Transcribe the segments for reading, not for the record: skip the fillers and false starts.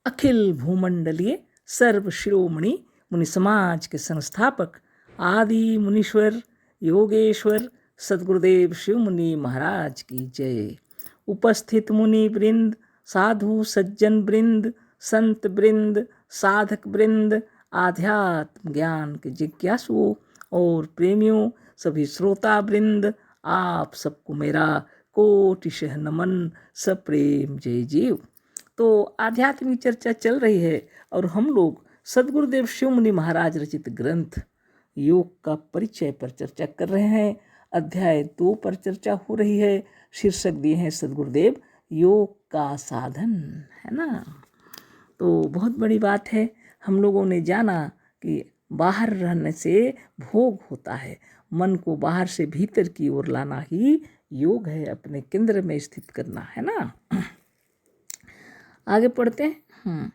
अखिल भूमंडलीय सर्व शिरोमणि मुनि समाज के संस्थापक आदि मुनीश्वर योगेश्वर सद्गुरुदेव शिव मुनि महाराज की जय। उपस्थित मुनि वृंद, साधु सज्जन वृंद, संत वृंद, साधक वृंद, आध्यात्म ज्ञान के जिज्ञासुओं और प्रेमियों, सभी श्रोता वृंद, आप सबको मेरा कोटिशः नमन, सप्रेम जय जीव। तो आध्यात्मिक चर्चा चल रही है और हम लोग सद्गुरुदेव शिव मुनि महाराज रचित ग्रंथ योग का परिचय पर चर्चा कर रहे हैं। अध्याय 2 पर चर्चा हो रही है। शीर्षक दिए हैं सद्गुरुदेव योग का साधन, है ना। तो बहुत बड़ी बात है। हम लोगों ने जाना कि बाहर रहने से भोग होता है, मन को बाहर से भीतर की ओर लाना ही योग है, अपने केंद्र में स्थित करना, है ना। आगे पढ़ते हैं।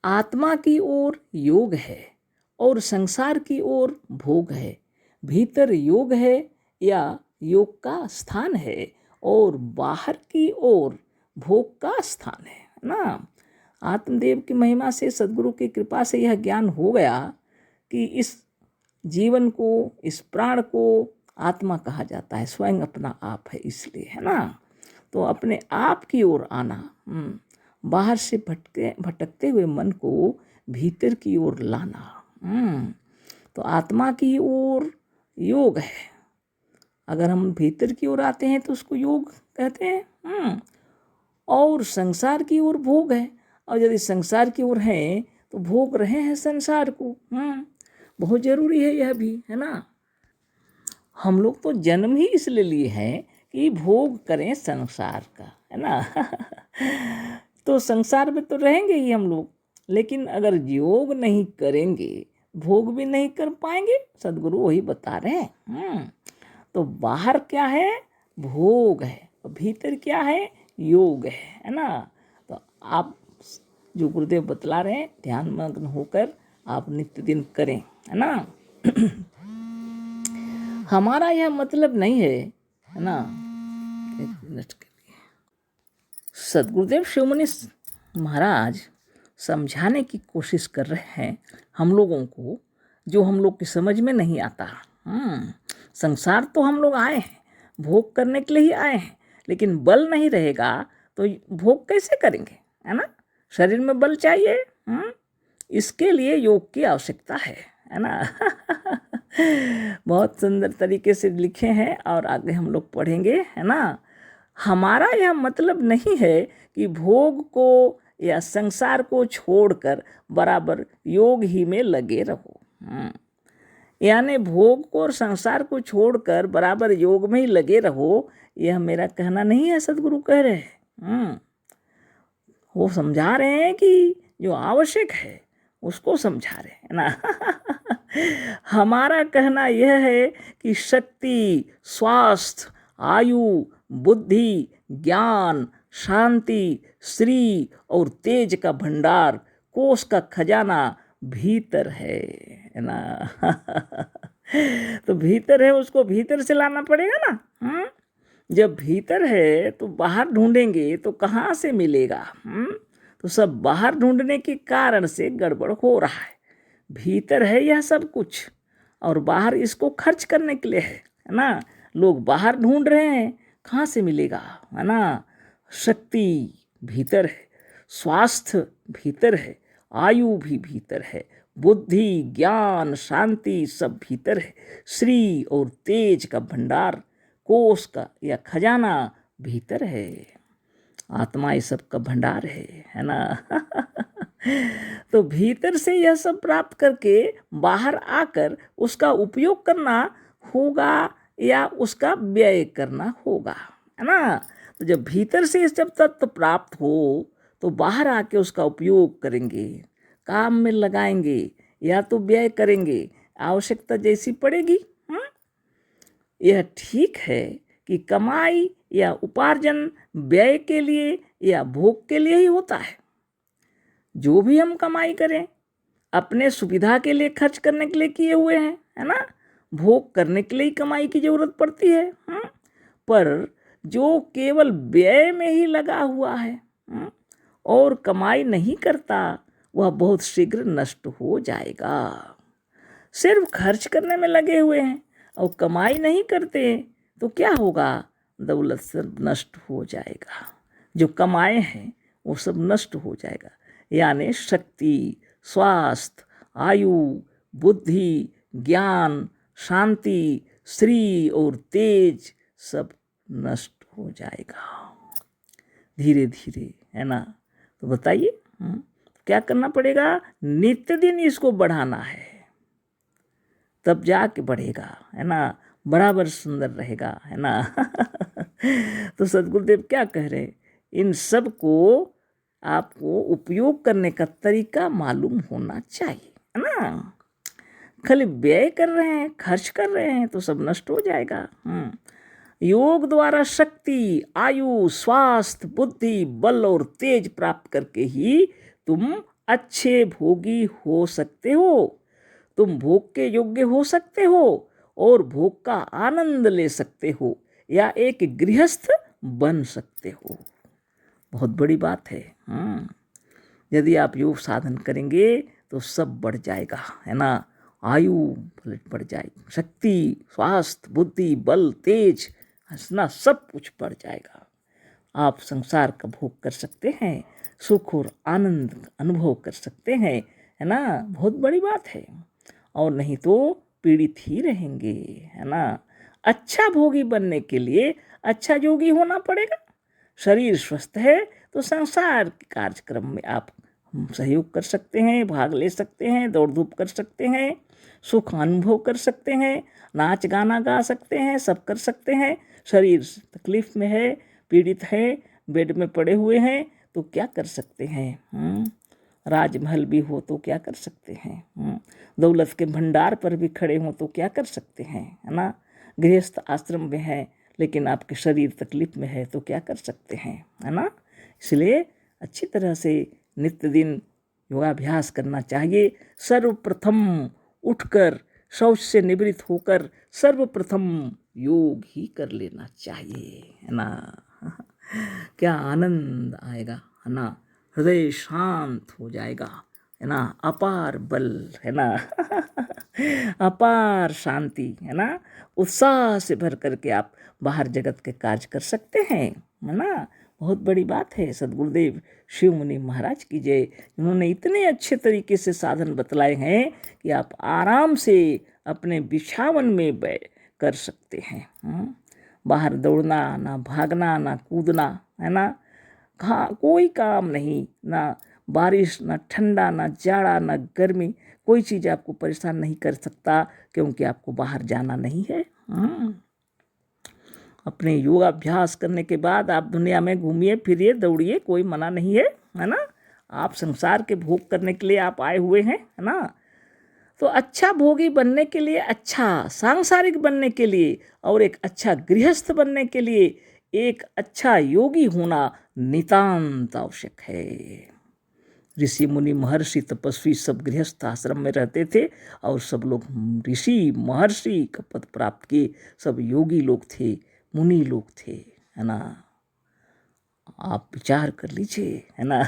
आत्मा की ओर योग है और संसार की ओर भोग है। भीतर योग है या योग का स्थान है और बाहर की ओर भोग का स्थान है ना। आत्मदेव की महिमा से, सद्गुरु की कृपा से यह ज्ञान हो गया कि इस जीवन को, इस प्राण को आत्मा कहा जाता है, स्वयं अपना आप है इसलिए, है ना। तो अपने आप की ओर आना, बाहर से भटकते हुए मन को भीतर की ओर लाना, तो आत्मा की ओर योग है। अगर हम भीतर की ओर आते हैं तो उसको योग कहते हैं। और संसार की ओर भोग है, और यदि संसार की ओर हैं तो भोग रहे हैं संसार को। बहुत जरूरी है यह भी, है ना। हम लोग तो जन्म ही इसलिए लिए हैं कि भोग करें संसार का, है ना। तो संसार में तो रहेंगे ही हम लोग, लेकिन अगर योग नहीं करेंगे भोग भी नहीं कर पाएंगे। सद्गुरु वही बता रहे हैं। तो बाहर क्या है? भोग है, और भीतर क्या है? योग है ना। तो आप जो गुरुदेव बतला रहे हैं, ध्यान मग्न होकर आप नित्य दिन करें, है ना। हमारा यह मतलब नहीं है ना। एक मिनट के लिए सद्गुरुदेव शिवमुनि महाराज समझाने की कोशिश कर रहे हैं हम लोगों को, जो हम लोग की समझ में नहीं आता। संसार तो हम लोग आए हैं, भोग करने के लिए ही आए हैं, लेकिन बल नहीं रहेगा तो भोग कैसे करेंगे, है ना। शरीर में बल चाहिए, इसके लिए योग की आवश्यकता है ना। बहुत सुंदर तरीके से लिखे हैं और आगे हम लोग पढ़ेंगे, है ना। हमारा यह मतलब नहीं है कि भोग को या संसार को छोड़कर बराबर योग ही में लगे रहो। यानी भोग को और संसार को छोड़कर बराबर योग में ही लगे रहो, यह मेरा कहना नहीं है। सद्गुरु कह रहे हैं, वो समझा रहे हैं कि जो आवश्यक है उसको समझा रहे हैं ना। हमारा कहना यह है कि शक्ति, स्वास्थ्य, आयु, बुद्धि, ज्ञान, शांति, श्री और तेज का भंडार, कोष का खजाना भीतर है ना। तो भीतर है, उसको भीतर से लाना पड़ेगा ना। जब भीतर है तो बाहर ढूंढेंगे तो कहाँ से मिलेगा। तो सब बाहर ढूंढने के कारण से गड़बड़ हो रहा है। भीतर है यह सब कुछ और बाहर इसको खर्च करने के लिए है ना। लोग बाहर ढूंढ रहे हैं, कहाँ से मिलेगा, है ना। शक्ति भीतर है, स्वास्थ्य भीतर है, आयु भी भीतर है, बुद्धि, ज्ञान, शांति सब भीतर है, श्री और तेज का भंडार, कोष का या खजाना भीतर है। आत्मा ये सब का भंडार है ना। तो भीतर से यह सब प्राप्त करके बाहर आकर उसका उपयोग करना होगा या उसका व्यय करना होगा, है ना। तो जब भीतर से जब तत्व प्राप्त हो तो बाहर आके उसका उपयोग करेंगे, काम में लगाएंगे या तो व्यय करेंगे, आवश्यकता जैसी पड़ेगी। यह ठीक है कि कमाई या उपार्जन व्यय के लिए या भोग के लिए ही होता है। जो भी हम कमाई करें अपने सुविधा के लिए खर्च करने के लिए किए हुए हैं, है ना। भोग करने के लिए कमाई की जरूरत पड़ती है। पर जो केवल व्यय में ही लगा हुआ है और कमाई नहीं करता वह बहुत शीघ्र नष्ट हो जाएगा। सिर्फ खर्च करने में लगे हुए हैं और कमाई नहीं करते तो क्या होगा? दौलत सब नष्ट हो जाएगा, जो कमाए हैं वो सब नष्ट हो जाएगा। यानी शक्ति, स्वास्थ्य, आयु, बुद्धि, ज्ञान, शांति, श्री और तेज सब नष्ट हो जाएगा धीरे धीरे, है ना। तो बताइए क्या करना पड़ेगा? नित्य दिन इसको बढ़ाना है, तब जाके बढ़ेगा, है ना, बराबर सुंदर रहेगा, है ना। तो सद्गुरुदेव क्या कह रहे हैं? इन सब को आपको उपयोग करने का तरीका मालूम होना चाहिए, है ना। खाली व्यय कर रहे हैं, खर्च कर रहे हैं तो सब नष्ट हो जाएगा। योग द्वारा शक्ति, आयु, स्वास्थ्य, बुद्धि, बल और तेज प्राप्त करके ही तुम अच्छे भोगी हो सकते हो। तुम भोग के योग्य हो सकते हो और भोग का आनंद ले सकते हो, या एक गृहस्थ बन सकते हो। बहुत बड़ी बात है। यदि आप योग साधन करेंगे तो सब बढ़ जाएगा, है ना। आयु बढ़ जाएगी, शक्ति, स्वास्थ्य, बुद्धि, बल, तेज, हंसना, सब कुछ बढ़ जाएगा। आप संसार का भोग कर सकते हैं, सुख और आनंद अनुभव कर सकते हैं, है ना। बहुत बड़ी बात है। और नहीं तो पीड़ित ही रहेंगे, है ना। अच्छा भोगी बनने के लिए अच्छा योगी होना पड़ेगा। शरीर स्वस्थ है तो संसार के कार्यक्रम में आप सहयोग कर सकते हैं, भाग ले सकते हैं, दौड़ धूप कर सकते हैं, सुख अनुभव कर सकते हैं, नाच गाना गा सकते हैं, सब कर सकते हैं। शरीर तकलीफ में है, पीड़ित है, बेड में पड़े हुए हैं तो क्या कर सकते हैं? राजमहल भी हो तो क्या कर सकते हैं? दौलत के भंडार पर भी खड़े हों तो क्या कर सकते हैं, है ना। गृहस्थ आश्रम में है लेकिन आपके शरीर तकलीफ में है तो क्या कर सकते हैं, है ना। इसलिए अच्छी तरह से नित्य दिन योगाभ्यास करना चाहिए। सर्वप्रथम उठकर शौच से निवृत्त होकर सर्वप्रथम योग ही कर लेना चाहिए, है ना। क्या आनंद आएगा, है ना। हृदय शांत हो जाएगा, है ना। अपार बल, है ना। अपार शांति, है ना। उत्साह से भर करके आप बाहर जगत के कार्य कर सकते हैं, है ना। बहुत बड़ी बात है। सद्गुरुदेव शिव मुनि महाराज की जय। उन्होंने इतने अच्छे तरीके से साधन बतलाए हैं कि आप आराम से अपने बिछावन में कर सकते हैं। बाहर दौड़ना, ना भागना, ना कूदना, है ना। कोई काम नहीं, ना बारिश, ना ठंडा, ना जाड़ा, ना गर्मी, कोई चीज़ आपको परेशान नहीं कर सकता क्योंकि आपको बाहर जाना नहीं है। अपने योगाभ्यास करने के बाद आप दुनिया में घूमिए फिरिए दौड़िए, कोई मना नहीं है, है ना। आप संसार के भोग करने के लिए आप आए हुए हैं, है ना। तो अच्छा भोगी बनने के लिए, अच्छा सांसारिक बनने के लिए और एक अच्छा गृहस्थ बनने के लिए एक अच्छा योगी होना नितांत आवश्यक है। ऋषि मुनि महर्षि तपस्वी सब गृहस्थ आश्रम में रहते थे और सब लोग ऋषि महर्षि का पद प्राप्त किए, सब योगी लोग थे, मुनि लोग थे, है ना। आप विचार कर लीजिए, है ना।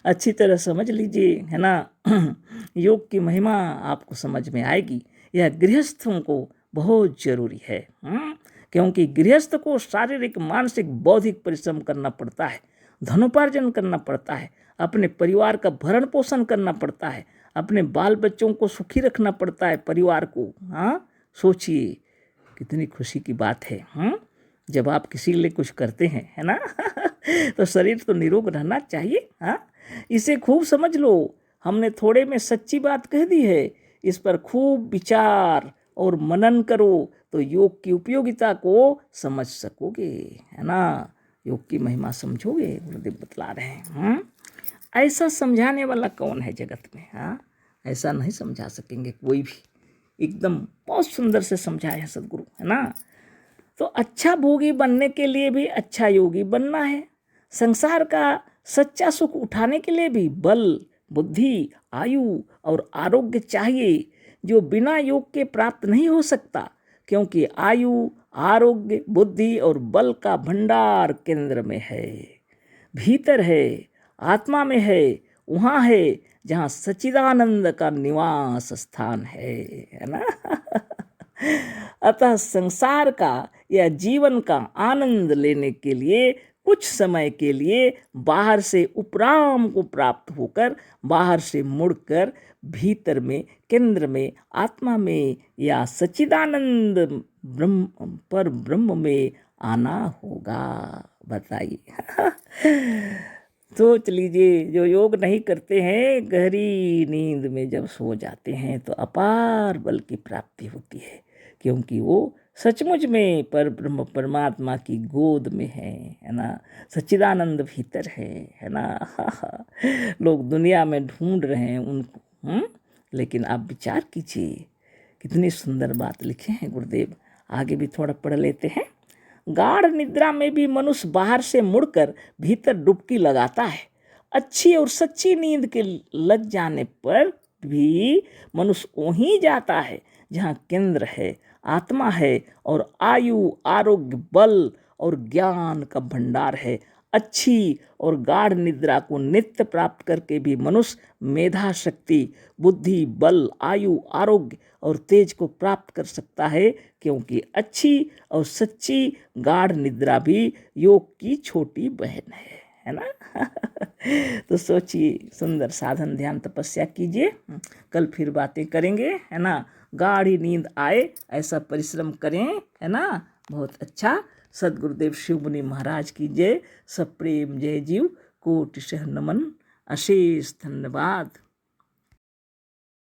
अच्छी तरह समझ लीजिए, है ना। योग की महिमा आपको समझ में आएगी। यह गृहस्थों को बहुत जरूरी है, क्योंकि गृहस्थ को शारीरिक, मानसिक, बौद्धिक परिश्रम करना पड़ता है, धनोपार्जन करना पड़ता है, अपने परिवार का भरण पोषण करना पड़ता है, अपने बाल बच्चों को सुखी रखना पड़ता है, परिवार को। सोचिए कितनी खुशी की बात है, जब आप किसी के लिए कुछ करते हैं, है ना। तो शरीर तो निरोग रहना चाहिए। इसे खूब समझ लो। हमने थोड़े में सच्ची बात कह दी है, इस पर खूब विचार और मनन करो तो योग की उपयोगिता को समझ सकोगे, है ना। योग की महिमा समझोगे, गुरुदेव बतला रहे हैं। ऐसा समझाने वाला कौन है जगत में? ऐसा नहीं समझा सकेंगे कोई भी। एकदम बहुत सुंदर से समझाए हैं सदगुरु, है ना। तो अच्छा भोगी बनने के लिए भी अच्छा योगी बनना है। संसार का सच्चा सुख उठाने के लिए भी बल, बुद्धि, आयु और आरोग्य चाहिए, जो बिना योग के प्राप्त नहीं हो सकता, क्योंकि आयु, आरोग्य, बुद्धि और बल का भंडार केंद्र में है। भीतर है, आत्मा में है, वहाँ है जहाँ सच्चिदानंद का निवास स्थान है ना। अतः संसार का या जीवन का आनंद लेने के लिए कुछ समय के लिए बाहर से उपराम को प्राप्त होकर बाहर से मुड़कर भीतर में, केंद्र में, आत्मा में या सच्चिदानंद ब्रह्म में आना होगा। बताइए। सोच लीजिए, जो योग नहीं करते हैं गहरी नींद में जब सो जाते हैं तो अपार बल की प्राप्ति होती है, क्योंकि वो सचमुच में पर ब्रह्म परमात्मा की गोद में है ना। सच्चिदानंद भीतर है ना। लोग दुनिया में ढूंढ रहे हैं उनको, लेकिन आप विचार कीजिए, कितनी सुंदर बात लिखे हैं गुरुदेव। आगे भी थोड़ा पढ़ लेते हैं। गाढ़ निद्रा में भी मनुष्य बाहर से मुड़कर भीतर डुबकी लगाता है। अच्छी और सच्ची नींद के लग जाने पर भी मनुष्य वहीं जाता है जहाँ केंद्र है, आत्मा है और आयु, आरोग्य, बल और ज्ञान का भंडार है। अच्छी और गाढ़ निद्रा को नित्य प्राप्त करके भी मनुष्य मेधा शक्ति, बुद्धि, बल, आयु, आरोग्य और तेज को प्राप्त कर सकता है, क्योंकि अच्छी और सच्ची गाढ़ निद्रा भी योग की छोटी बहन है ना। तो सोचिए, सुंदर साधन ध्यान तपस्या कीजिए। कल फिर बातें करेंगे, है ना। गाढ़ी नींद आए ऐसा परिश्रम करें, है ना। बहुत अच्छा। सद्गुरुदेव शिव मुनि महाराज की जय। सब प्रेम जय जीव, कोटि शह नमन, अशेष धन्यवाद।